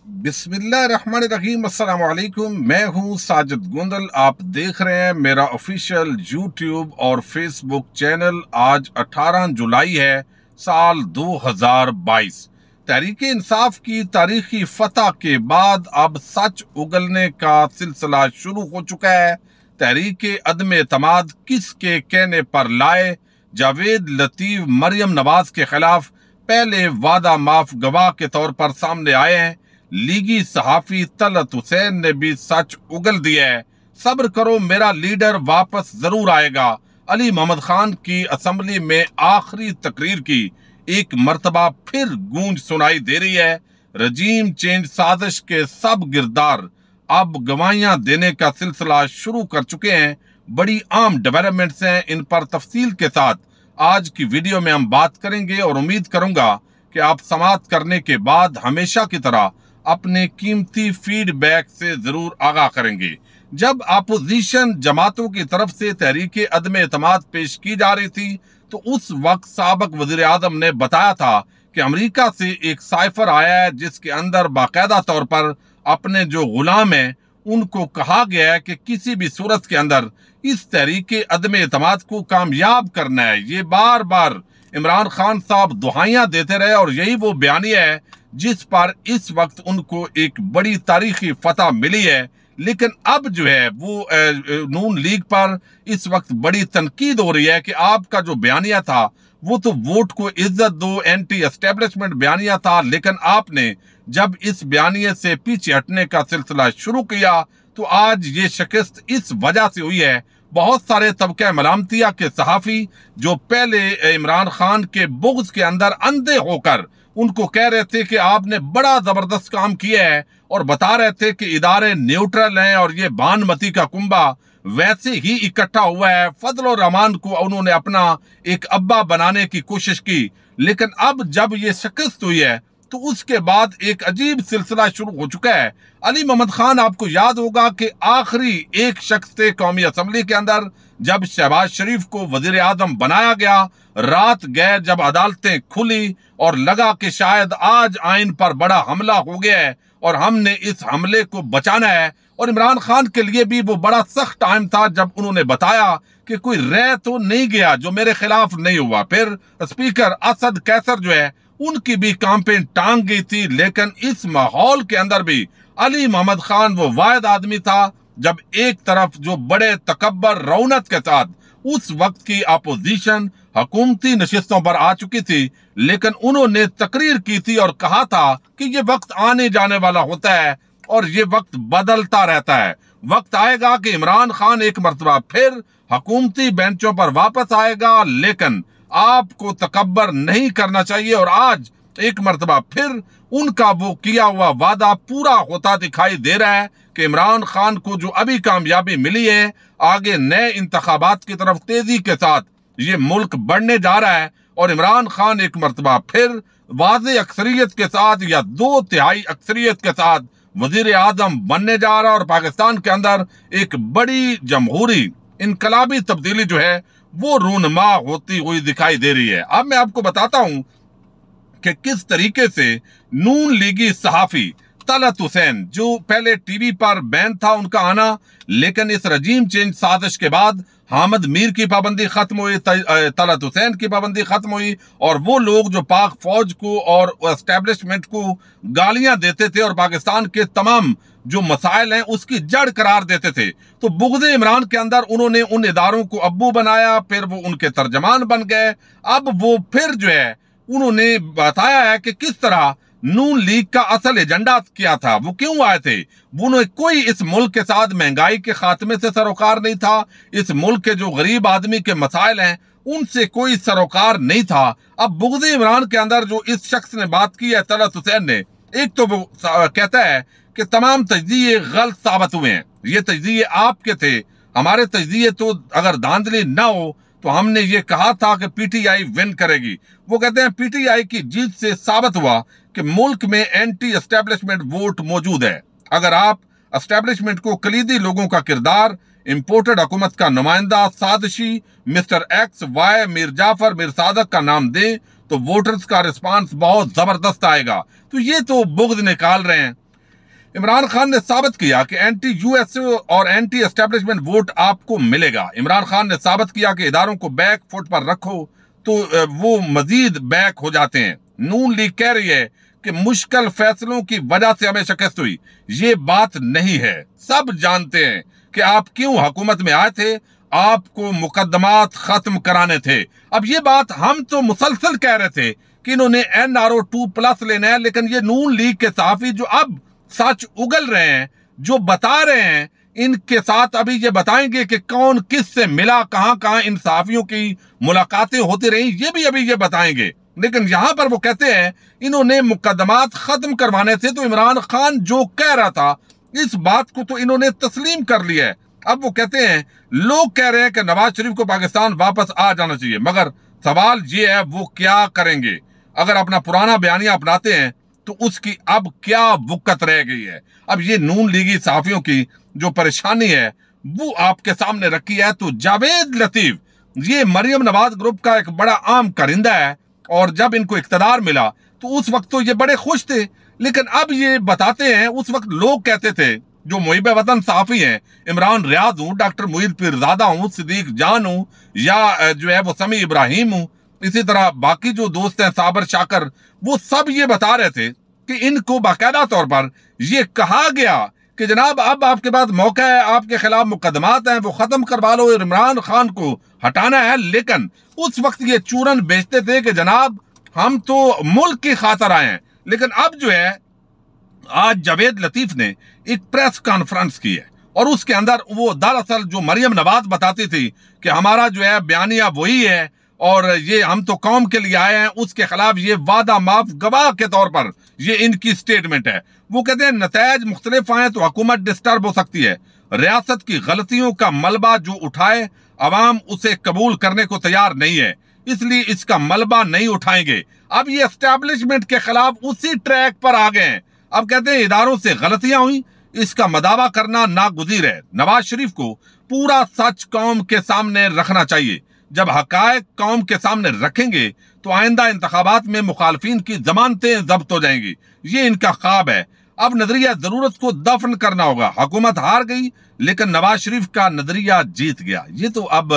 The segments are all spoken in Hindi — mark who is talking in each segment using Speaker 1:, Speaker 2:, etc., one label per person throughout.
Speaker 1: बिस्मिल्लाहिर्रहमानिर्रहीम। अस्सलाम वालेकुम। मैं हूं साजिद गोंदल। आप देख रहे हैं मेरा ऑफिशियल यूट्यूब और फेसबुक चैनल। आज 18 जुलाई है साल 2022। तहरीक इंसाफ की तारीखी फतह के बाद अब सच उगलने का सिलसिला शुरू हो चुका है। तहरीक अदम एतमाद किसके कहने पर लाए? जावेद लतीफ मरियम नवाज के खिलाफ पहले वादा माफ गवाह के तौर पर सामने आए हैं। लीगी सहाफी तलत हुसैन ने भी सच उगल दिया है। सब्र करो, मेरा लीडर वापस जरूर आएगा। अली मोहम्मद खान की असम्बली में आखिरी तकरीर की एक मर्तबा फिर गूंज सुनाई दे रही है। रजीम चेंज साजिश के सब गिरदार अब गवाहियां देने का सिलसिला शुरू कर चुके हैं। बड़ी आम डेवलपमेंट्स हैं, इन पर तफसील के साथ आज की वीडियो में हम बात करेंगे और उम्मीद करूंगा कि आप समाअत करने के बाद हमेशा की तरह अपने कीमती फीडबैक से जरूर आगाह करेंगे। जब अपोजिशन जमातों की तरफ से तहरीक अदम एतमाद पेश की जा रही थी तो उस वक्त साबिक वजीर आजम ने बताया था कि अमेरिका से एक साइफर आया है जिसके अंदर बाकायदा तौर पर अपने जो गुलाम हैं उनको कहा गया है कि किसी भी सूरत के अंदर इस तहरीक अदम एतमाद को कामयाब करना है। ये बार बार इमरान खान साहब दुहाइयां देते रहे और यही वो बयानिया है जिस पर इस वक्त उनको एक बड़ी तारीखी फतह मिली है। लेकिन अब जो है वो नून लीग पर इस वक्त बड़ी तनकीद हो रही है कि आपका जो बयानिया था वो तो वोट को इज्जत दो, एंटी एस्टेब्लिशमेंट बयानिया था, लेकिन आपने जब इस बयानिए से पीछे हटने का सिलसिला शुरू किया तो आज ये शिकस्त इस वजह से हुई है। बहुत सारे तबके मलामतिया के सहाफी जो पहले इमरान खान के बुग़्ज़ के अंदर अंधे होकर उनको कह रहे थे कि आपने बड़ा जबरदस्त काम किया है और बता रहे थे कि इदारे न्यूट्रल हैं और ये बानमती का कुंबा वैसे ही इकट्ठा हुआ है। फजल और रहमान को उन्होंने अपना एक अब्बा बनाने की कोशिश की, लेकिन अब जब ये शिकस्त हुई है तो उसके बाद एक अजीब सिलसिला शुरू हो चुका है। अली मोहम्मद खान, आपको याद होगा कि आखिरी एक शख्स थे कौमी असम्बली के अंदर जब शहबाज शरीफ को वजीर आजम बनाया गया। रात गए जब अदालतें खुली और लगा कि शायद आज आइन पर बड़ा हमला हो गया है और हमने इस हमले को बचाना है। और इमरान खान के लिए भी वो बड़ा सख्त टाइम था जब उन्होंने बताया कि कोई रह तो नहीं गया जो मेरे खिलाफ नहीं हुआ। फिर स्पीकर असद कैसर जो है उनकी भी कैंपेन टांग गई थी। लेकिन इस माहौल के अंदर भी अली मोहम्मद खान वो वाहिद आदमी था जब एक तरफ जो बड़े तकब्बर रौनक के साथ उस वक्त की अपोजिशन हुकूमती नशिस्तों पर आ चुकी थी, लेकिन उन्होंने तकरीर की थी और कहा था कि ये वक्त आने जाने वाला होता है और ये वक्त बदलता रहता है। वक्त आएगा कि इमरान खान एक मर्तबा फिर हुकूमती बेंचों पर वापस आएगा, लेकिन आपको तकब्बर नहीं करना चाहिए। और आज एक मर्तबा फिर उनका वो किया हुआ वादा पूरा होता दिखाई दे रहा है कि इमरान खान को जो अभी कामयाबी मिली है, आगे नए इंतखाबात की तरफ तेजी के साथ ये मुल्क बढ़ने जा रहा है और इमरान खान एक मर्तबा फिर वाज़े अक्सरियत के साथ या 2/3 अक्सरियत के साथ वजीर आजम बनने जा रहा है और पाकिस्तान के अंदर एक बड़ी जमहूरी इनकलाबी तब्दीली जो है वो रूनमा होती हुई दिखाई दे रही है। अब मैं आपको बताता हूं कि किस तरीके से नून लीगी सहाफी तलत हुसैन, जो पहले टीवी पर बैन था उनका आना, लेकिन इस रजीम चेंज साजिश के बाद हामिद मीर की पाबंदी खत्म हुई, तलत हुसैन की पाबंदी खत्म हुई और वो लोग जो पाक फौज को और एस्टेब्लिशमेंट को गालियां देते थे और पाकिस्तान के तमाम जो मसाइल हैं उसकी जड़ करार देते थे, तो बुग़्ज़े इमरान के अंदर उन्होंने उन इदारों को अब्बू बनाया, फिर वो उनके तर्जमान बन गए। अब वो फिर जो है उन्होंने बताया है कि किस तरह नून लीग का असल एजेंडा क्या था, वो क्यों आए थे। उन्होंने कोई इस मुल्क के साथ महंगाई के खात्मे से सरोकार नहीं था, इस मुल्क के जो गरीब आदमी के मसाइल हैं उनसे कोई सरोकार नहीं था। अब बुग़्ज़े इमरान के अंदर जो इस शख्स ने बात की है तलत हुसैन ने, एक तो वो कहता है कि तमाम तजज़िये गलत साबित हुए हैं, ये तजज़िये आपके थे, हमारे तजज़िये तो अगर धांधली न हो तो हमने ये कहा था कि पीटीआई विन करेगी। वो कहते हैं पीटीआई की जीत से साबित हुआ कि मुल्क में एंटी एस्टेब्लिशमेंट वोट मौजूद है। अगर आप एस्टेब्लिशमेंट को कलीदी लोगों का किरदार, इंपोर्टेड हुकूमत का नुमाइंदा, साजिशी mister X Y, Mir Jafar, Mir Sadiq का नाम दें तो वोटर्स का रिस्पांस बहुत जबरदस्त आएगा। तो ये तो बुग़्ज़ निकाल रहे हैं। इमरान खान ने साबित किया कि एंटी यूएसए और एंटी एस्टेब्लिशमेंट वोट आपको मिलेगा। इमरान खान ने साबित किया कि इदारों को बैक फुट पर रखो तो वो मजीद बैक हो जाते हैं। नून लीग कह रही है कि मुश्किल फैसलों की वजह से हमें शिकस्त हुई। ये बात नहीं है। सब जानते हैं कि आप क्यों हुकूमत में आए थे, आपको मुकदमात खत्म कराने थे। अब ये बात हम तो मुसलसल कह रहे थे कि इन्होंने NRO 2+ लेना है, लेकिन ये नून लीग के सहाफी जो अब सच उगल रहे हैं, जो बता रहे हैं, इनके साथ अभी ये बताएंगे कि कौन किस से मिला, कहां कहां इन सहाफियों की मुलाकातें होती रही, ये भी अभी ये बताएंगे। लेकिन यहां पर वो कहते हैं इन्होंने मुकदमात खत्म करवाने थे। तो इमरान खान जो कह रहा था इस बात को तो इन्होंने तस्लीम कर लिया है। अब वो कहते हैं लोग कह रहे हैं कि नवाज शरीफ को पाकिस्तान वापस आ जाना चाहिए, मगर सवाल ये है वो क्या करेंगे। अगर अपना पुराना बयानिया अपनाते हैं तो उसकी अब क्या वुकत रह गई है। अब ये नून लीगी सहाफियों की जो परेशानी है वो आपके सामने रखी है। तो जावेद लतीफ ये मरियम नवाज ग्रुप का एक बड़ा आम कारिंदा है, और जब इनको इख्तियार मिला तो उस वक्त तो ये बड़े खुश थे। लेकिन अब ये बताते हैं उस वक्त लोग कहते थे जो मुहिब वतन सहाफी हैं, इमरान रियाज हूं, डॉक्टर मुईद पीरजादा हूं, सिद्दीक जान हूं, या जो है वो समी इब्राहिम हूं, इसी तरह बाकी जो दोस्त हैं साबर शाकर, वो सब ये बता रहे थे कि इनको बाकायदा तौर पर ये कहा गया कि जनाब अब आपके पास मौका है, आपके खिलाफ मुकदमात हैं वो खत्म करवा लो, इमरान खान को हटाना है। लेकिन उस वक्त ये चूरन बेचते थे कि जनाब हम तो मुल्क की खातर आए हैं। लेकिन अब जो है आज जावेद लतीफ ने एक प्रेस कॉन्फ्रेंस की है, और उसके अंदर वो दरअसल जो मरियम नवाज बताती थी कि हमारा जो है बयानिया वही है और ये हम तो कौम के लिए आए हैं, उसके खिलाफ ये वादा माफ गवाह के तौर पर ये इनकी स्टेटमेंट है। वो कहते हैं नतायज मुख्तलिफ आए तो हुकूमत डिस्टर्ब हो सकती है। रियासत की गलतियों का मलबा जो उठाए अवाम उसे कबूल करने को तैयार नहीं है, इसलिए इसका मलबा नहीं उठाएंगे। अब ये एस्टैब्लिशमेंट के खिलाफ उसी ट्रैक पर आ गए हैं। अब कहते हैं इदारों से गलतियां हुई, इसका मदावा करना नागुज़ीर है। नवाज शरीफ को पूरा सच कौम के सामने रखना चाहिए। जब हकायक कौम के सामने रखेंगे तो आइंदा इंतखाबात में मुखालफिन की जमानतें जब्त हो जाएंगी। ये इनका ख्वाब है। अब नजरिया जरूरत को दफन करना होगा। हुकूमत हार गई लेकिन नवाज शरीफ का नजरिया जीत गया। ये तो अब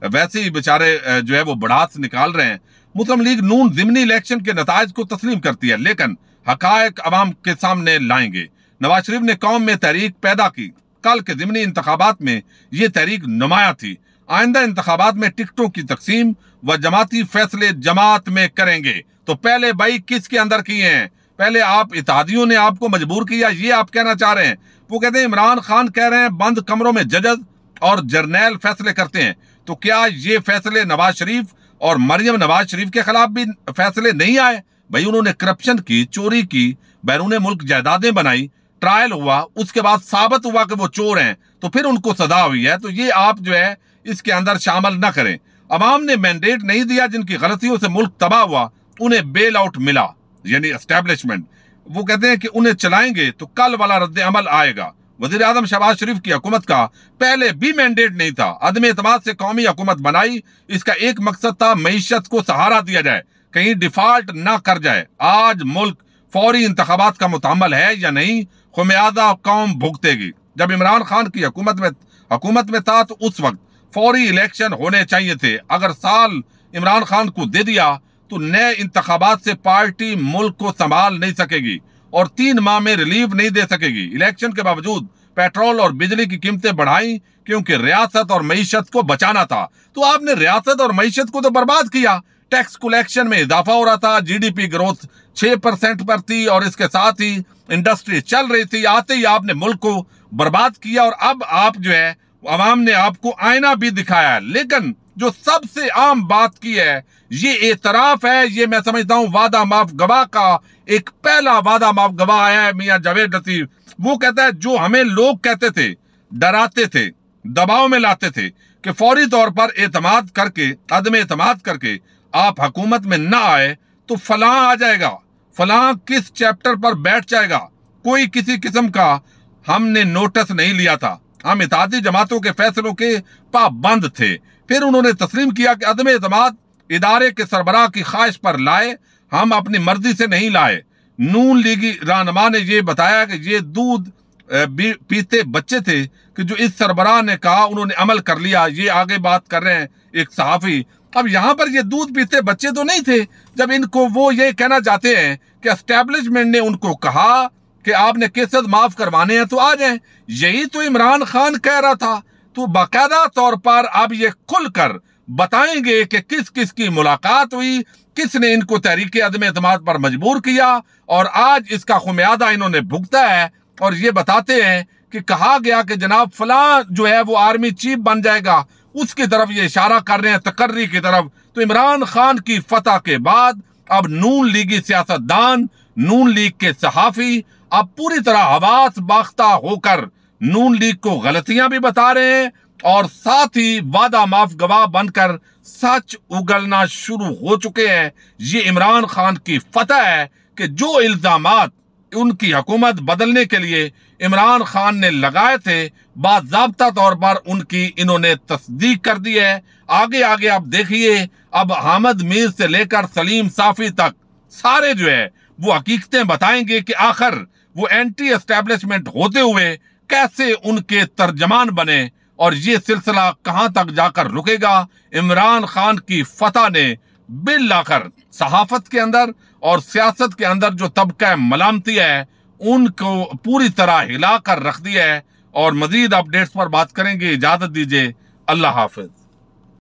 Speaker 1: वैसे ही बेचारे जो है वो बढ़ास निकाल रहे हैं। मुस्लिम लीग नून ज़िमनी इलेक्शन के नताइज को तस्लीम करती है, लेकिन हकायक अवाम के सामने लाएंगे। नवाज शरीफ ने कौम में तहरीक पैदा की। कल के ज़िमनी इंतखाबात में ये तहरीक नुमाया थी। आइंदा इंतखाबात में टिकटों की तकसीम व जमाती फैसले जमात में करेंगे। तो पहले भाई किसके अंदर किए हैं? पहले आप इत्तेहादियों ने आपको मजबूर किया, ये आप कहना चाह रहे हैं। वो कहते हैं इमरान खान कह रहे हैं बंद कमरों में जजज और जर्नैल फैसले करते हैं। तो क्या ये फैसले नवाज शरीफ और मरियम नवाज शरीफ के खिलाफ भी फैसले नहीं आए? भाई उन्होंने करप्शन की, चोरी की, बैरून मुल्क जायदादें बनाई, ट्रायल हुआ, उसके बाद साबित हुआ कि वो चोर हैं, तो फिर उनको सजा हुई है। तो ये आप जो है इसके अंदर शामिल ना करें। अवाम ने मैंडेट नहीं दिया, जिनकी गलतियों से मुल्क तबाह हुआ उन्हें बेल आउट मिला, यानी एस्टैब्लिशमेंट। वो कहते हैं कि उन्हें चलाएंगे तो कल वाला रद्द अमल आएगा। वजीर आजम शहबाज शरीफ की हुकूमत का पहले भी मैंडेट नहीं था। अदम एतमाद से कौमी हुकूमत बनाई, इसका एक मकसद था मईशत को सहारा दिया जाए, कहीं डिफॉल्ट ना कर जाए। आज मुल्क फौरी इंतखाबात का मुतहम्मल है या नहीं, खुमियाजा कौम भुगतेगी। जब इमरान खान की हुकूमत में था तो उस वक्त फौरी इलेक्शन होने चाहिए थे। अगर साल इमरान खान को दे दिया तो नए इंतखाबात से पार्टी मुल्क को संभाल नहीं सकेगी और 3 माह में रिलीफ नहीं दे सकेगी। इलेक्शन के बावजूद पेट्रोल और बिजली की कीमतें बढ़ाई क्योंकि रियासत और मईशत को बचाना था। तो आपने रियासत और मईशत को तो बर्बाद किया। टैक्स कलेक्शन में इजाफा हो रहा था, जीडीपी ग्रोथ 6% पर थी और इसके साथ ही इंडस्ट्री चल रही थी। आते ही आपने मुल्क को बर्बाद किया और अब आप जो है अवाम ने आपको आईना भी दिखाया है। लेकिन जो सबसे आम बात की है ये एतराफ है, ये मैं समझता हूं वादा माफ गवाह का एक पहला वादा माफ गवाह आया है मियां जावेद लतीफ। वो कहता है जो हमें लोग कहते थे, डराते थे, दबाव में लाते थे कि फौरी तौर पर एतमाद करके, अदम एतमाद करके आप हुकूमत में ना आए तो फलां आ जाएगा, फलां किस चैप्टर पर बैठ जाएगा, कोई किसी किस्म का हमने नोटिस नहीं लिया था। हम इत्तेहादी जमातों के फैसलों के पाबंद थे। फिर उन्होंने तस्लीम किया कि अदम एतमाद इदारे के सरबराह की ख्वाहिश पर लाए, हम अपनी मर्जी से नहीं लाए। नून लीगी रहनुमा ने ये बताया कि ये दूध पीते बच्चे थे कि जो इस सरबराह ने कहा उन्होंने अमल कर लिया। ये आगे बात कर रहे हैं एक सहाफी। अब यहां पर ये दूध पीते बच्चे तो नहीं थे जब इनको वो ये कहना चाहते हैं कि एस्टेब्लिशमेंट ने उनको कहा कि आपने केसेस माफ करवाने हैं तो आ जाएं। यही तो इमरान खान कह रहा था। तो बाकायदा तौर पर अब ये खुलकर बताएंगे कि किस किस की मुलाकात हुई, किसने इनको तहरीक अदम एतमाद पर मजबूर किया और आज इसका खुमियादा इन्होंने भुगता है। और ये बताते हैं कि कहा गया कि जनाब फलां जो है वो आर्मी चीफ बन जाएगा, उसकी तरफ ये इशारा कर रहे हैं, तकर्री की तरफ। तो इमरान खान की फतह के बाद अब नून लीगी सियासतदान, नून लीग के सहाफी अब पूरी तरह हवास बाख्ता होकर नून लीग को गलतियां भी बता रहे हैं और साथ ही वादा माफ गवाह बनकर सच उगलना शुरू हो चुके हैं। ये इमरान खान की फतह है कि जो इल्जामात उनकी हुकूमत बदलने के लिए इमरान खान ने लगाए थे, बाज़ाब्ता तौर पर उनकी इन्होंने तस्दीक कर दी है। आगे आगे आप देखिए, अब हामिद मीर से लेकर सलीम साफी तक सारे जो है वो हकीकतें बताएंगे कि आखिर वो एंटी एस्टेब्लिशमेंट होते हुए कैसे उनके तर्जमान बने और ये सिलसिला कहां तक जाकर रुकेगा। इमरान खान की फतह ने बिल आकर सहाफत के अंदर और सियासत के अंदर जो तबका मलामती है उनको पूरी तरह हिला कर रख दिया है। और मजीद अपडेट्स पर बात करेंगे। इजाजत दीजिए, अल्लाह हाफिज।